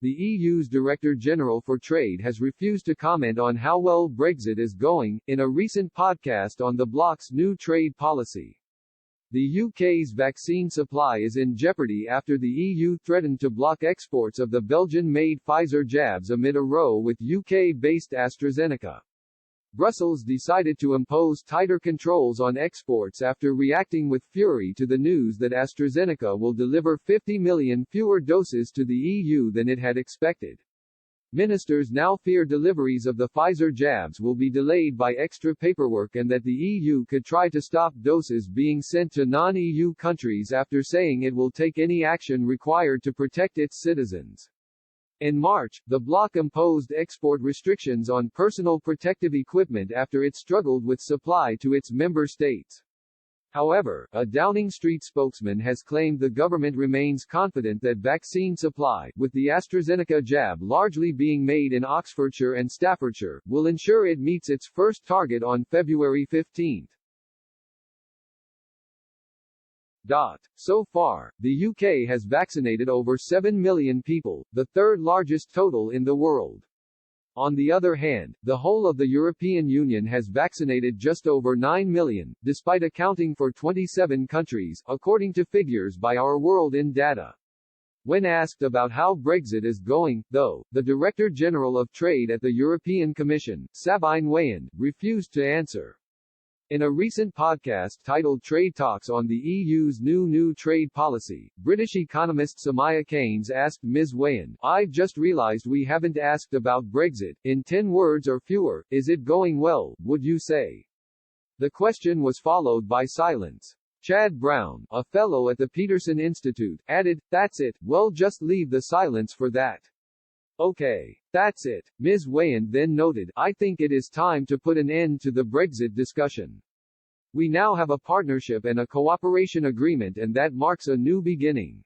The EU's Director General for Trade has refused to comment on how well Brexit is going, in a recent podcast on the bloc's new trade policy. The UK's vaccine supply is in jeopardy after the EU threatened to block exports of the Belgian-made Pfizer jabs amid a row with UK-based AstraZeneca. Brussels decided to impose tighter controls on exports after reacting with fury to the news that AstraZeneca will deliver 50 million fewer doses to the EU than it had expected. Ministers now fear deliveries of the Pfizer jabs will be delayed by extra paperwork and that the EU could try to stop doses being sent to non-EU countries after saying it will take any action required to protect its citizens. In March, the bloc imposed export restrictions on personal protective equipment after it struggled with supply to its member states. However, a Downing Street spokesman has claimed the government remains confident that vaccine supply, with the AstraZeneca jab largely being made in Oxfordshire and Staffordshire, will ensure it meets its first target on February 15. So far, the UK has vaccinated over 7 million people, the third largest total in the world. On the other hand, the whole of the European Union has vaccinated just over 9 million, despite accounting for 27 countries, according to figures by Our World in Data. When asked about how Brexit is going, though, the Director General of Trade at the European Commission, Sabine Weyand, refused to answer. In a recent podcast titled Trade Talks on the EU's new trade policy, British economist Samaya Keynes asked Ms. Weyand, "I've just realized we haven't asked about Brexit. In 10 words or fewer, is it going well, would you say?" The question was followed by silence. Chad Brown, a fellow at the Peterson Institute, added, "That's it, well just leave the silence for that." Okay. That's it. Ms. Weyand then noted, "I think it is time to put an end to the Brexit discussion. We now have a partnership and a cooperation agreement and that marks a new beginning.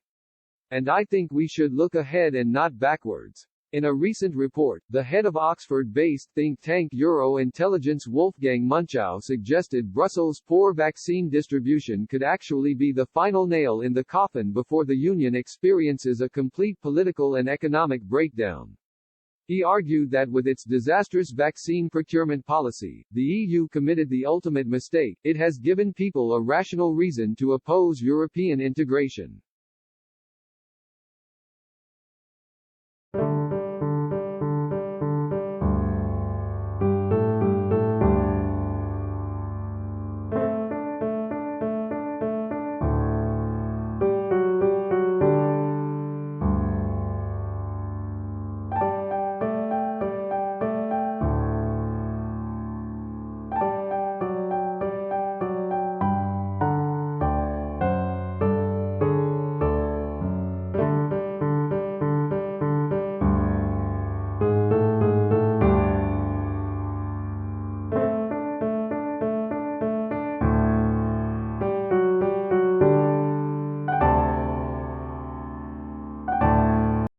And I think we should look ahead and not backwards." In a recent report, the head of Oxford-based think tank Euro Intelligence Wolfgang Munchau suggested Brussels' poor vaccine distribution could actually be the final nail in the coffin before the Union experiences a complete political and economic breakdown. He argued that with its disastrous vaccine procurement policy, the EU committed the ultimate mistake: it has given people a rational reason to oppose European integration.